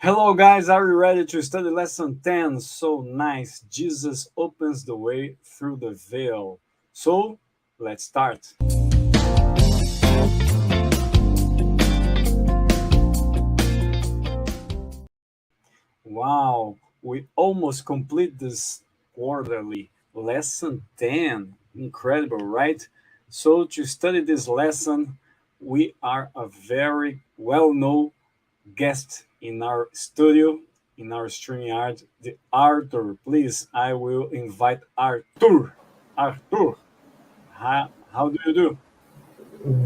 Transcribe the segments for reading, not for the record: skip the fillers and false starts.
Hello, guys. Are you ready to study lesson 10? So nice. Jesus opens the way through the veil. So let's start. Wow, we almost complete this quarterly. Lesson 10. Incredible, right? So, to study this lesson, we are a very well known guest in our studio, in our StreamYard, the Arthur. Please, I will invite Arthur. Arthur, how do you do?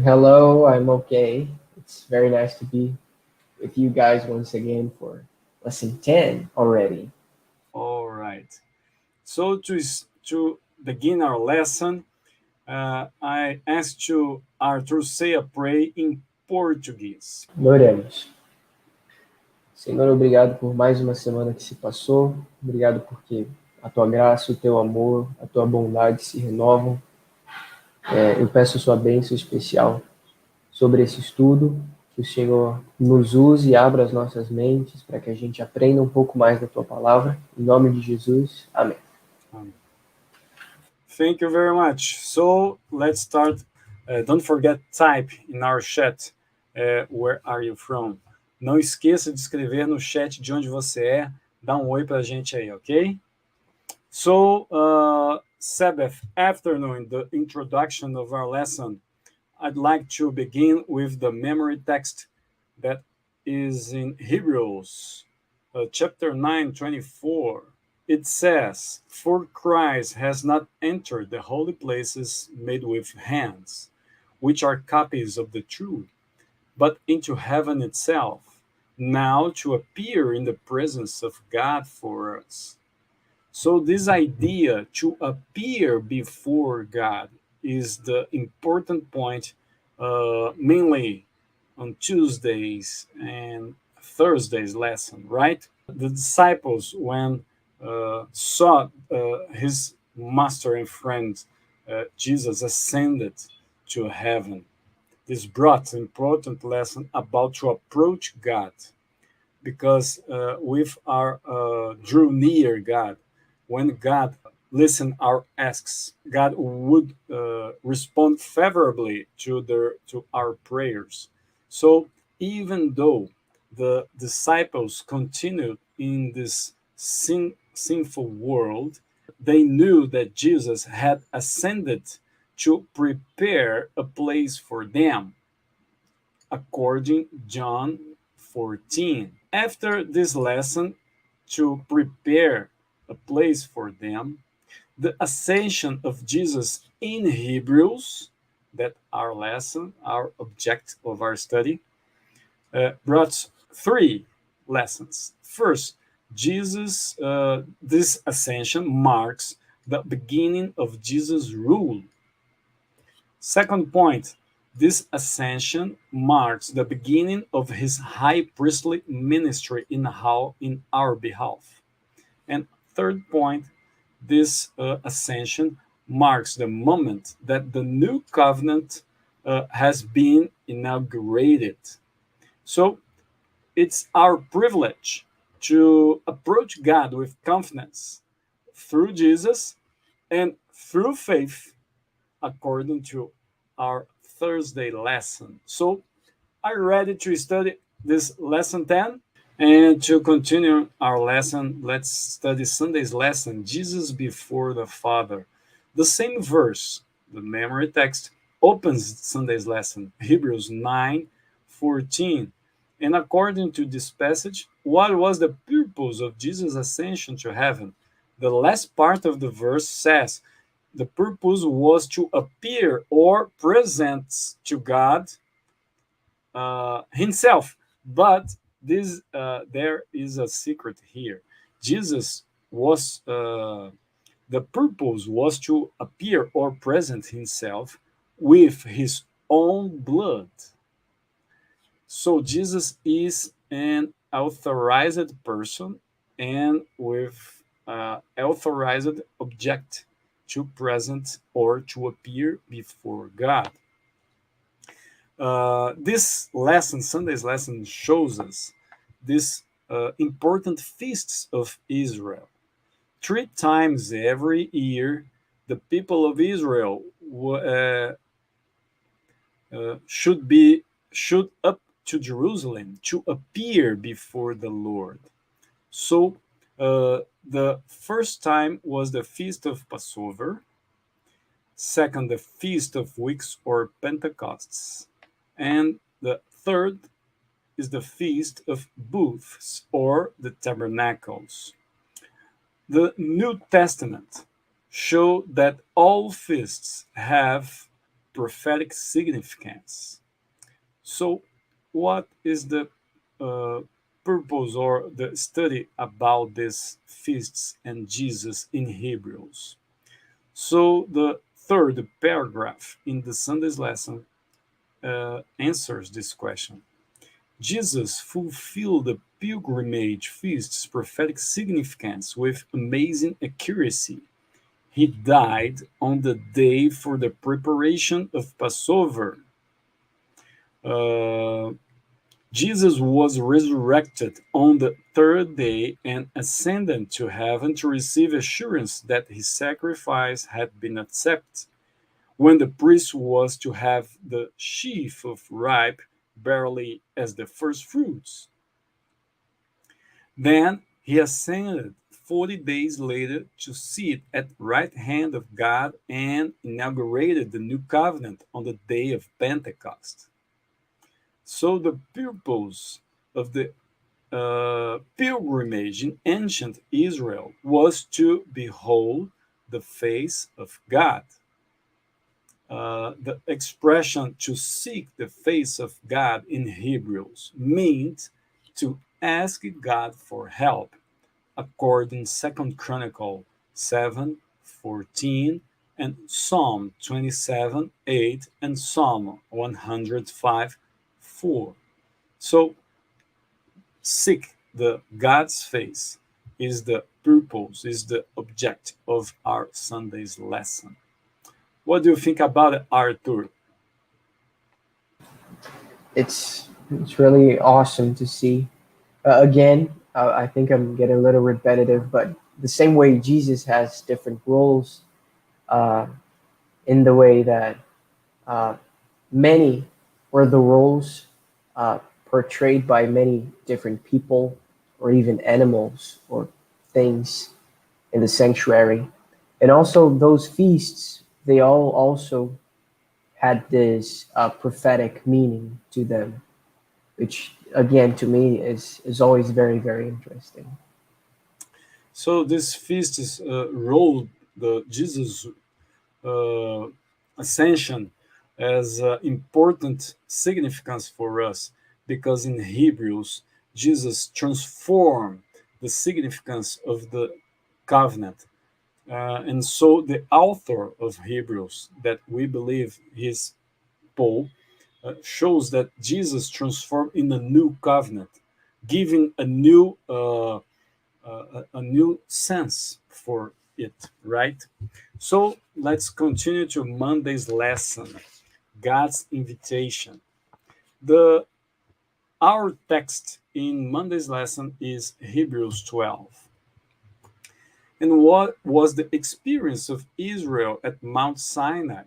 Hello, I'm okay. It's very nice to be with you guys once again for lesson 10 already. All right. So, to begin our lesson, I asked you, Arthur, say a prayer in Portuguese. Oremos. Senhor, obrigado por mais uma semana que se passou. Obrigado porque a tua graça, o teu amor, a tua bondade se renovam. Eu peço a sua bênção especial sobre esse estudo, que o Senhor nos use e abra as nossas mentes para que a gente aprenda um pouco mais da tua palavra. Em nome de Jesus, amém. Thank you very much. So let's start. Don't forget type in our chat. Where are you from? Não esqueça de escrever no chat de onde você é. Dá oi pra gente aí, ok? So, Sabbath afternoon, the introduction of our lesson, I'd like to begin with the memory text that is in Hebrews, chapter 9, 24. It says, "For Christ has not entered the holy places made with hands, which are copies of the true, but into heaven itself, now to appear in the presence of God for us." So, this idea to appear before God is the important point, mainly on Tuesdays and Thursdays lesson, right? The disciples, when saw his master and friend Jesus ascended to heaven, this brought an important lesson about to approach God, because with our drew near God, when God listen our asks, God would respond favorably to our prayers. So even though the disciples continued in this sinful world, they knew that Jesus had ascended to prepare a place for them, according John 14. After this lesson, to prepare a place for them, the ascension of Jesus in Hebrews, that our lesson, our object of our study, brought three lessons. First, this ascension marks the beginning of Jesus' rule. Second point, this ascension marks the beginning of his high priestly ministry in our behalf. And third point, this ascension marks the moment that the new covenant has been inaugurated. So it's our privilege to approach God with confidence through Jesus and through faith, according to our Thursday lesson. So, are you ready to study this lesson 10? And to continue our lesson, let's study Sunday's lesson, Jesus before the Father. The same verse, the memory text, opens Sunday's lesson, Hebrews 9:14. And according to this passage, what was the purpose of Jesus' ascension to heaven? The last part of the verse says, the purpose was to appear or present to God himself. But there is a secret here. Jesus was the purpose was to appear or present himself with his own blood. So Jesus is an authorized person and with authorized object to present or to appear before God. This lesson, Sunday's lesson, shows us this important feasts of Israel. 3 times every year, the people of Israel should up to Jerusalem to appear before the Lord. So the first time was the feast of Passover. Second, the feast of weeks or Pentecosts, and the third is the feast of booths or the tabernacles. The New Testament show that all feasts have prophetic significance. So, what is the uh, purpose or the study about these feasts and Jesus in Hebrews? So, the third paragraph in the Sunday's lesson answers this question. Jesus fulfilled the pilgrimage feast's prophetic significance with amazing accuracy. He died on the day for the preparation of Passover. Uh, Jesus was resurrected on the third day and ascended to heaven to receive assurance that his sacrifice had been accepted when the priest was to have the sheaf of ripe barley as the first fruits. Then he ascended 40 days later to sit at the right hand of God and inaugurated the new covenant on the day of Pentecost. So the purpose of the pilgrimage in ancient Israel was to behold the face of God. The expression to seek the face of God in Hebrews means to ask God for help, according to 2 Chronicle 7:14 and Psalm 27:8 and Psalm 105:4. So seek the God's face is the purpose, is the object of our Sunday's lesson. What do you think about it, Arthur? It's really awesome to see. Again, I think I'm getting a little repetitive, but the same way Jesus has different roles, uh, in the way that uh, many were the roles uh, portrayed by many different people or even animals or things in the sanctuary. And also those feasts, they all also had this prophetic meaning to them, which again to me is always very, very interesting. So this feast is role the Jesus uh, ascension as important significance for us because in Hebrews Jesus transformed the significance of the covenant. And so the author of Hebrews, that we believe is Paul, shows that Jesus transformed in a new covenant, giving a new sense for it, right? So let's continue to Monday's lesson, God's invitation. The Our text in Monday's lesson is Hebrews 12. And what was the experience of Israel at Mount Sinai?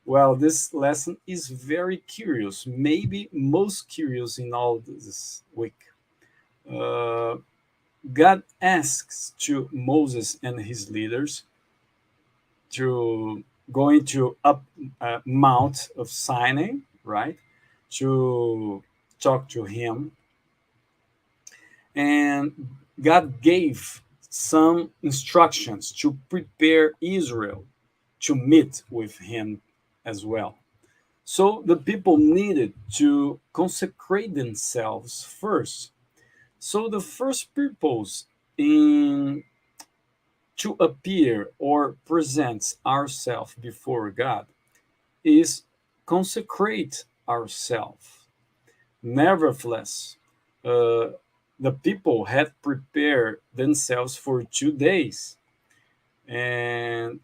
Well, this lesson is very curious, maybe most curious in all this week. Uh, God asks to Moses and his leaders to go into up Mount of Sinai, right, to talk to him, and God gave some instructions to prepare Israel to meet with him as well. So the people needed to consecrate themselves first. So the first purpose in to appear or present ourselves before God is consecrate ourselves. Nevertheless, uh, the people had prepared themselves for 2 days, and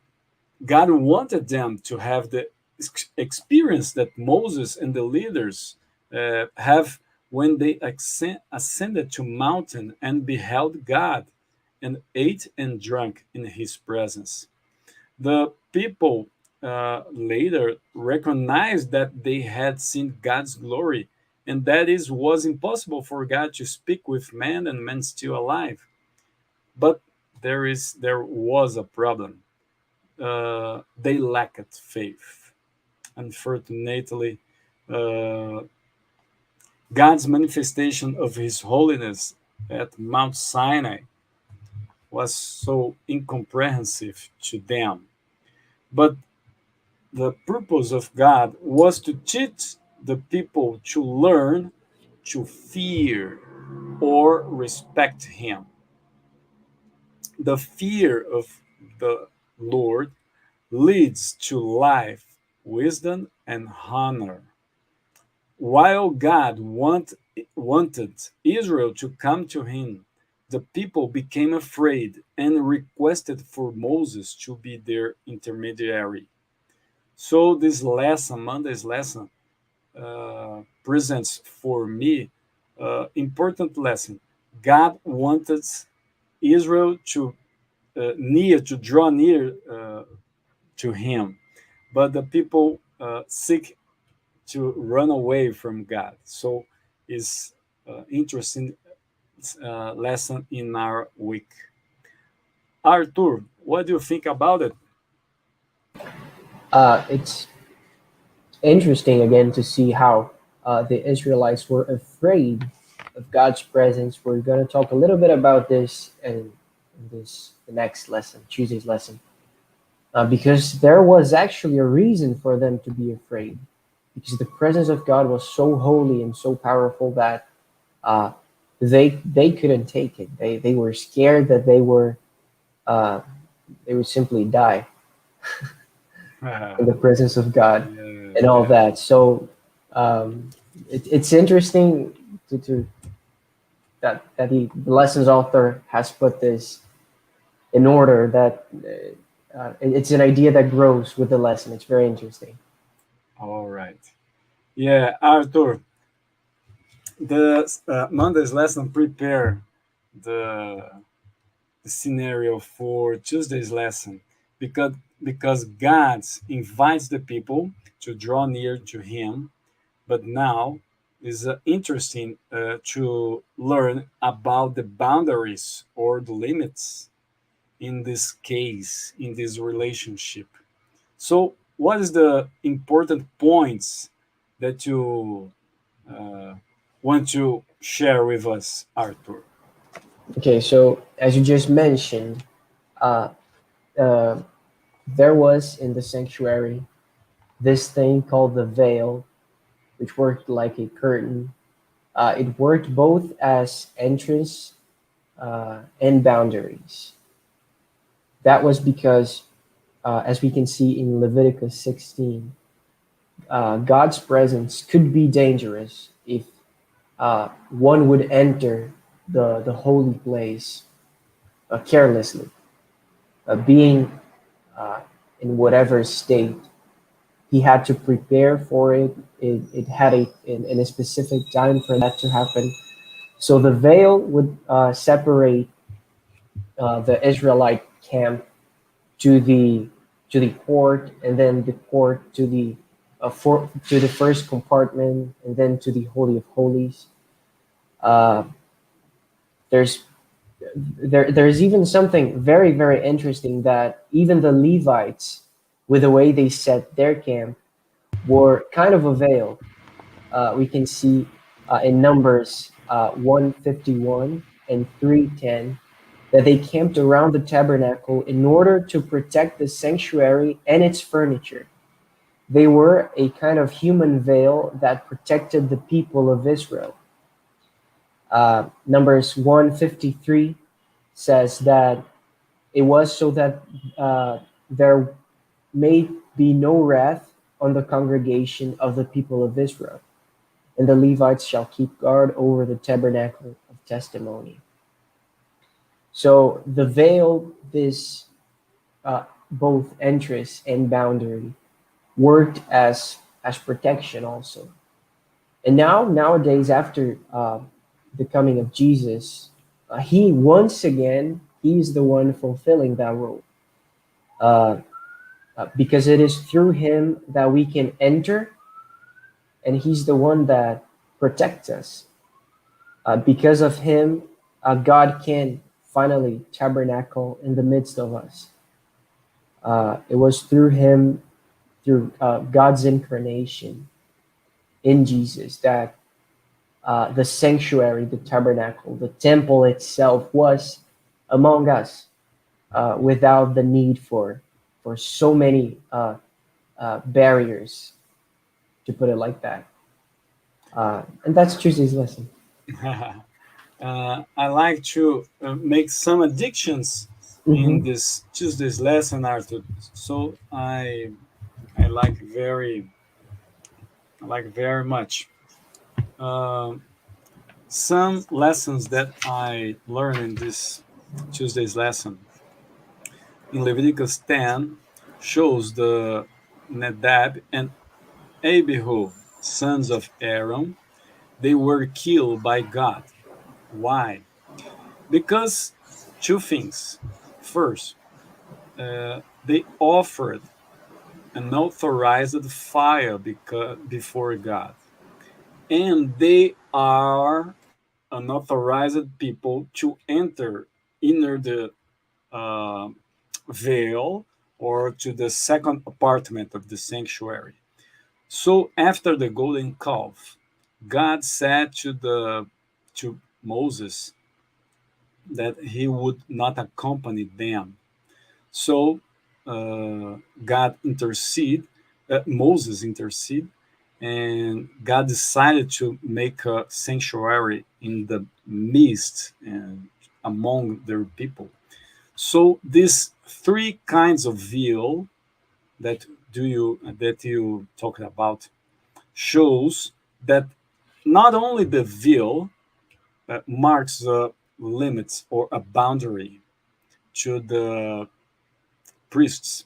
God wanted them to have the experience that Moses and the leaders have when they ascended to mountain and beheld God, and ate and drank in his presence. The people later recognized that they had seen God's glory, and that it was impossible for God to speak with man and man still alive. But there was a problem. They lacked faith. Unfortunately, uh, God's manifestation of His holiness at Mount Sinai was so incomprehensible to them. But the purpose of God was to teach the people to learn to fear or respect Him. The fear of the Lord leads to life, wisdom, and honor. While God wanted Israel to come to Him, the people became afraid and requested for Moses to be their intermediary. So this lesson, Monday's lesson, presents for me important lesson. God wanted Israel to draw near to Him, but the people seek to run away from God. So it's interesting lesson in our week. Arthur, what do you think about it? It's interesting again to see how the Israelites were afraid of God's presence. We're going to talk a little bit about this in this the next lesson, Tuesday's lesson, because there was actually a reason for them to be afraid, because the presence of God was so holy and so powerful that uh, they couldn't take it. They were scared that uh, they would simply die in the presence of God Yeah, and all yeah. that. So it's interesting to that the lessons author has put this in order. That it's an idea that grows with the lesson. It's very interesting. All right. Yeah, Arthur, the Monday's lesson prepare the, the scenario for Tuesday's lesson because God invites the people to draw near to Him, but now is interesting to learn about the boundaries or the limits in this case, in this relationship. So, what is the important points that you uh, want to share with us, Arthur? Okay, so as you just mentioned, uh, uh, there was in the sanctuary this thing called the veil, which worked like a curtain. It worked both as entrance and boundaries. That was because, as we can see in Leviticus 16, God's presence could be dangerous if one would enter the holy place carelessly, being in whatever state. He had to prepare for it. It had in a specific time for that to happen. So the veil would separate the Israelite camp to the court, and then the court to the first compartment, and then to the Holy of Holies. Uh, there's there's even something very very interesting, that even the Levites, with the way they set their camp, were kind of a veil. We can see in Numbers 151 and 310 that they camped around the tabernacle in order to protect the sanctuary and its furniture. They were a kind of human veil that protected the people of Israel. Numbers 153 says that it was so that there may be no wrath on the congregation of the people of Israel, and the Levites shall keep guard over the tabernacle of testimony. So the veil, this both entrance and boundary, worked as protection also. And nowadays, after the coming of Jesus, he once again, he's the one fulfilling that role. Uh, because it is through him that we can enter, and he's the one that protects us. Because of him, God can finally tabernacle in the midst of us. It was through him, through God's incarnation in Jesus, that the sanctuary, the tabernacle, the temple itself was among us, without the need for so many barriers, to put it like that. And that's Tuesday's lesson. I like to make some addictions in Mm-hmm. this Tuesday's lesson, Arthur. So I like very much. Um some lessons that I learned in this Tuesday's lesson in Leviticus 10 shows the Nadab and Abihu, sons of Aaron, they were killed by God. Why? Because two things. First, they offered an authorized fire before God, and they are unauthorized people to enter inner the uh, veil or to the second apartment of the sanctuary. So after the golden calf, God said to Moses that he would not accompany them. So God Moses intercede, and God decided to make a sanctuary in the midst and among their people. So these three kinds of veil that you talked about shows that not only the veil marks the limits or a boundary to the priests,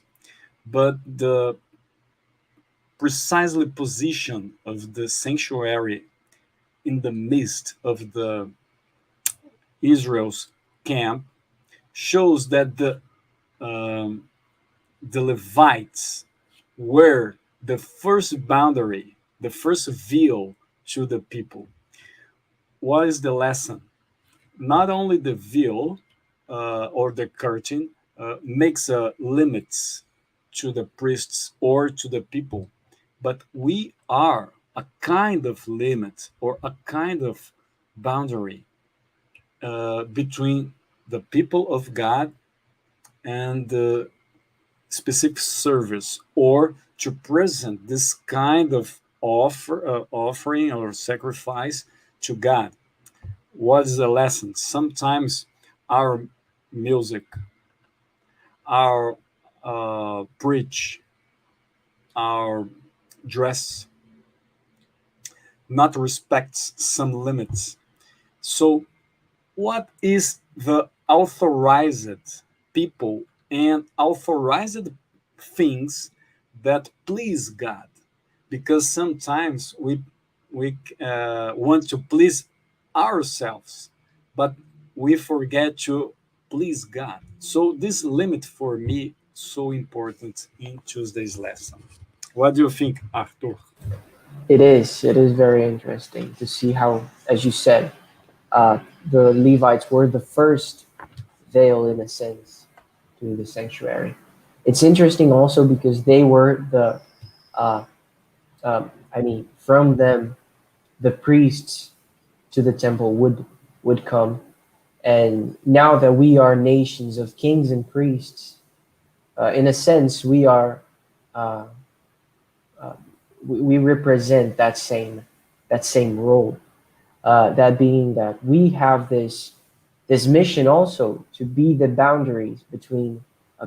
but the precisely position of the sanctuary in the midst of the Israel's camp shows that the Levites were the first boundary, the first veil to the people. What is the lesson? Not only the veil or the curtain makes limits to the priests or to the people, but we are a kind of limit or a kind of boundary between the people of God and the specific service, or to present this kind of offering or sacrifice to God. What is the lesson? Sometimes our music, our preach, our dress not respects some limits. So, what is the authorized people and authorized things that please God? Because sometimes we want to please ourselves, but we forget to please God. So this limit for me so important in Tuesday's lesson. What do you think, Arthur? It is. It is very interesting to see how, as you said, uh, the Levites were the first veil, in a sense, to the sanctuary. It's interesting also because they were uh, from them, the priests to the temple would come. And now that we are nations of kings and priests, in a sense, we are uh, uh, we represent that same role. That being that we have this mission also to be the boundaries between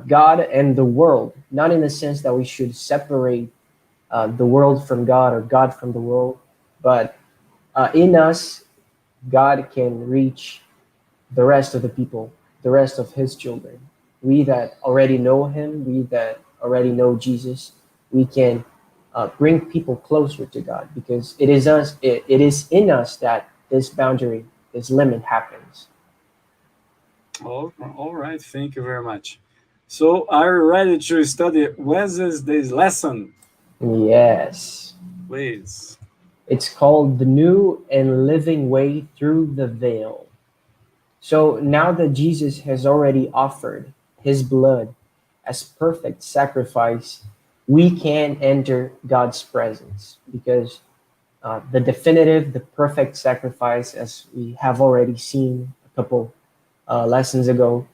God and the world, not in the sense that we should separate the world from God or God from the world, but in us, God can reach the rest of the people, the rest of His children. We that already know Him, we that already know Jesus, we can bring people closer to God, because it is us. It is in us that this boundary, this limit happens. All right, thank you very much. So, are you ready to study Wednesday's lesson? Yes. Please. It's called The New and Living Way Through the Veil. So now that Jesus has already offered his blood as perfect sacrifice, we can enter God's presence, because the definitive, the perfect sacrifice, as we have already seen a couple lessons ago,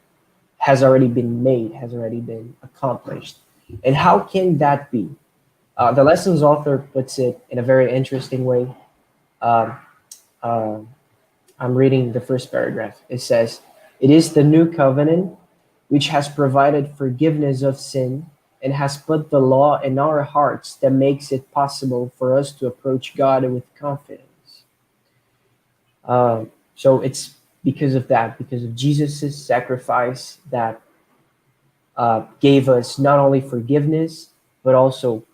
has already been made, has already been accomplished. And how can that be? The lesson's author puts it in a very interesting way. Um, uh, I'm reading the first paragraph. It says, "It is the new covenant which has provided forgiveness of sin and has put the law in our hearts that makes it possible for us to approach God with confidence." So it's because of that, because of Jesus' sacrifice, that gave us not only forgiveness, but also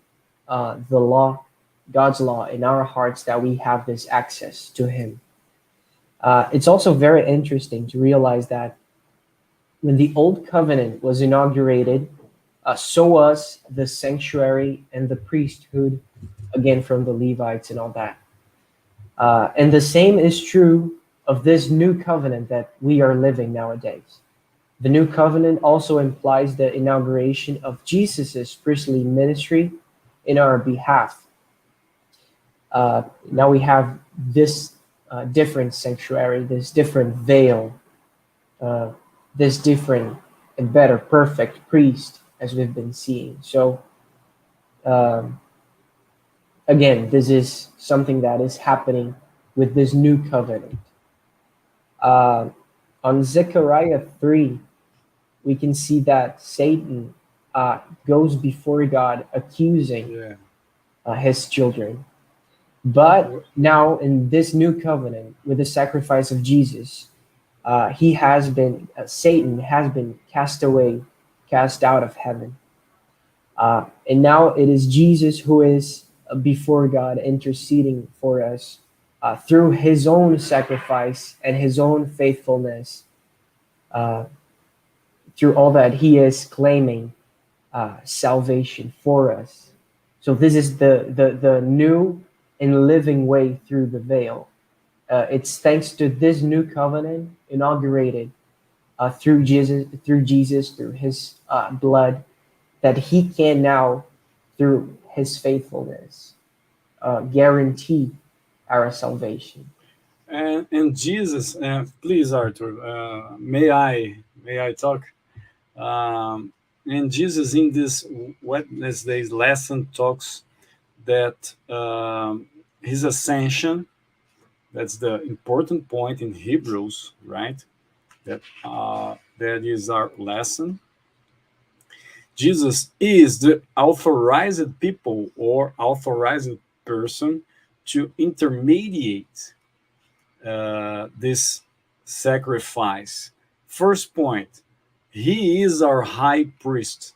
the law, God's law in our hearts, that we have this access to Him. It's also very interesting to realize that when the Old Covenant was inaugurated, so was the sanctuary and the priesthood, again from the Levites and all that. And the same is true of this new covenant that we are living nowadays. The new covenant also implies the inauguration of Jesus's priestly ministry in our behalf. Now we have this different sanctuary, this different veil, uh, this different and better, perfect priest, as we've been seeing. So, um, again, this is something that is happening with this new covenant. Uh, on Zechariah 3, we can see that Satan goes before God accusing Yeah. his children. But now, in this new covenant, with the sacrifice of Jesus, Satan has been cast away, cast out of heaven. And now it is Jesus who is before God, interceding for us through his own sacrifice and his own faithfulness, uh, through all that he is claiming salvation for us. So this is the new and living way through the veil. It's thanks to this new covenant inaugurated through his blood, that he can now, through his faithfulness, guarantee our salvation. And Jesus, please, Arthur, may I talk? And Jesus in this Wednesday's lesson talks that his ascension, that's the important point in Hebrews, right? That is our lesson. Jesus is the authorized people or authorized person to intermediate this sacrifice. First point, he is our high priest,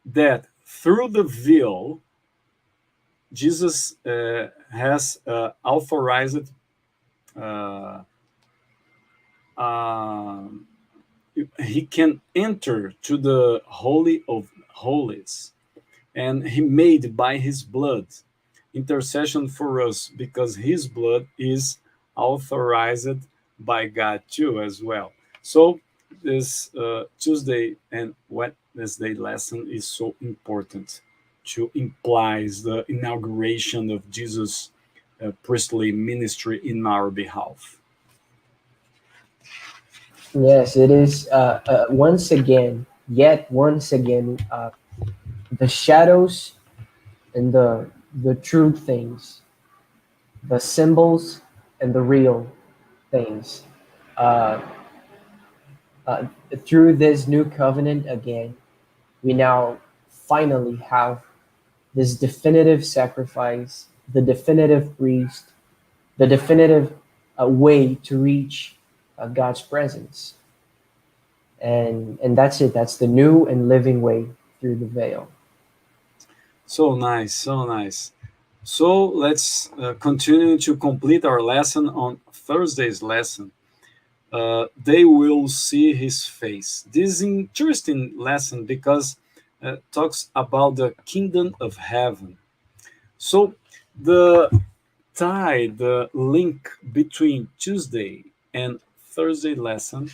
that through the veil, Jesus has authorized uh, uh, he can enter to the Holy of Holies, and he made by his blood intercession for us, because his blood is authorized by God too as well. So this Tuesday and Wednesday lesson is so important to implies the inauguration of Jesus' priestly ministry in our behalf. Yes, it is yet once again, the shadows and the true things, the symbols and the real things. Uh, uh, Through this new covenant, again, we now finally have this definitive sacrifice, the definitive priest, the definitive way to reach God's presence. And that's it. That's the new and living way through the veil. So nice, so nice. So let's continue to complete our lesson on Thursday's lesson. They will see his face. This is an interesting lesson because it talks about the kingdom of heaven. So the the link between Tuesday and Thursday lesson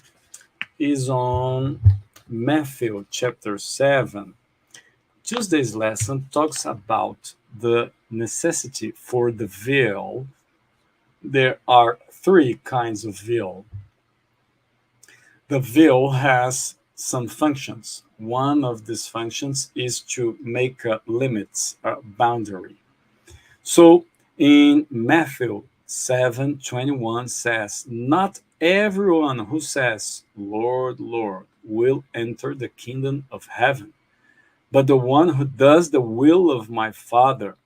is on Matthew chapter 7. Tuesday's lesson talks about the necessity for the veil. There are three kinds of veil. The veil has some functions. One of these functions is to make limits, a boundary. So in Matthew 7:21 says, not everyone who says, Lord, Lord, will enter the kingdom of heaven, but the one who does the will of my Father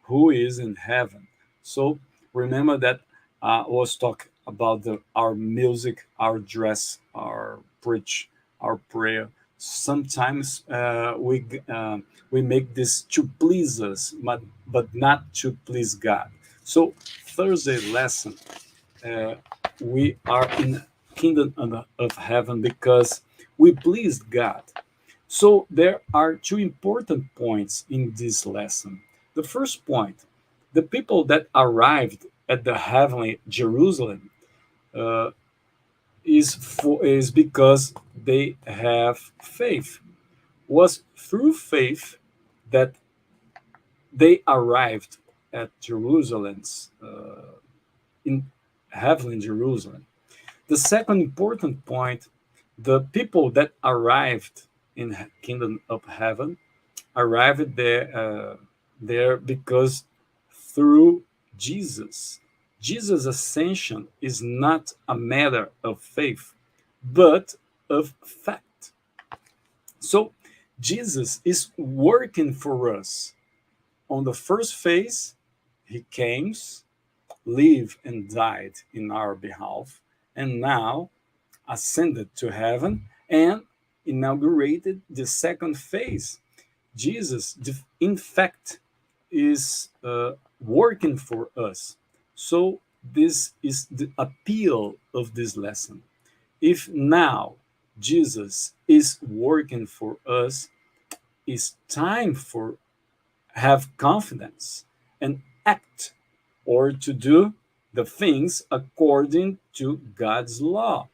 who is in heaven. So remember that I was talking about our music, our dress, our preach, our prayer. Sometimes we make this to please us, but not to please God. So Thursday lesson, uh, we are in kingdom of heaven because we pleased God. So there are two important points in this lesson. The first point, the people that arrived at the heavenly Jerusalem uh, is because they have faith. Was through faith that they arrived at Jerusalem's in heavenly Jerusalem. The second important point, the people that arrived in kingdom of heaven arrived there because through Jesus. Jesus' ascension is not a matter of faith, but of fact. So Jesus is working for us. On the first phase, he came, lived, and died in our behalf, and now ascended to heaven and inaugurated the second phase. Jesus, in fact, is working for us. So, this is the appeal of this lesson. If now Jesus is working for us, it's time for have confidence and act or to do the things according to God's law.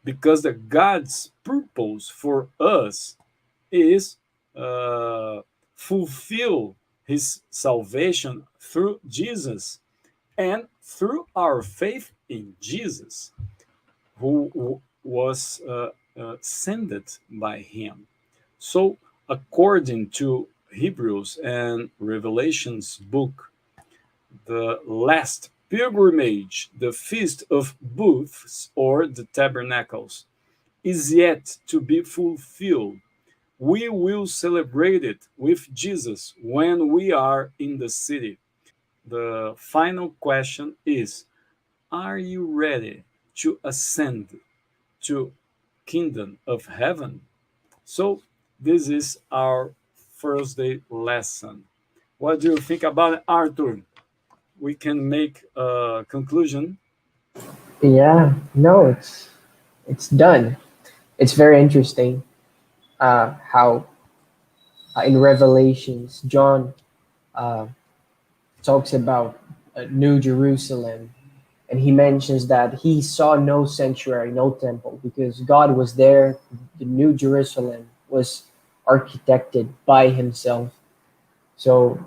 Because the God's purpose for us is uh, fulfill his salvation through Jesus and through our faith in Jesus, who was sent by him. So, according to Hebrews and Revelations book, the last pilgrimage, the Feast of Booths or the Tabernacles, is yet to be fulfilled. We will celebrate it with Jesus when we are in the city. The final question is, are you ready to ascend to kingdom of heaven? So this is our Thursday lesson. What do you think about it, Arthur? We can make a conclusion. Yeah, no, it's done. It's very interesting how in Revelations John uh, talks about New Jerusalem, and he mentions that he saw no sanctuary, no temple, because God was there. The New Jerusalem was architected by Himself. So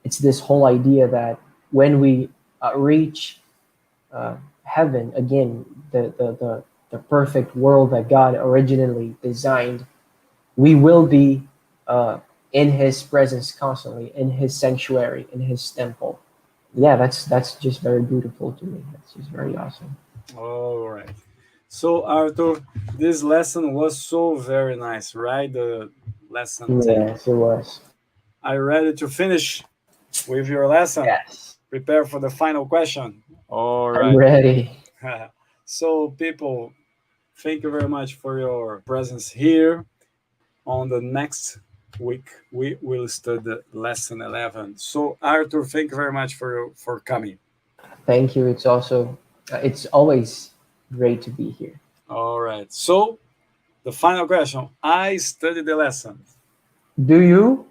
it's this whole idea that when we reach uh, heaven again, the perfect world that God originally designed, we will be uh, in His presence constantly, in His sanctuary, in His temple. Yeah, that's just very beautiful to me. That's just very awesome. All right. So, Arthur, this lesson was so very nice, right? The lesson 10. Yes, it was. Are you ready to finish with your lesson? Yes, Prepare for the final question. All I'm right. ready. So, people, thank you very much for your presence here. On the next week we will study lesson 11. So Arthur, thank you very much for coming. Thank you. It's always great to be here. All right. So the final question. I studied the lesson. Do you?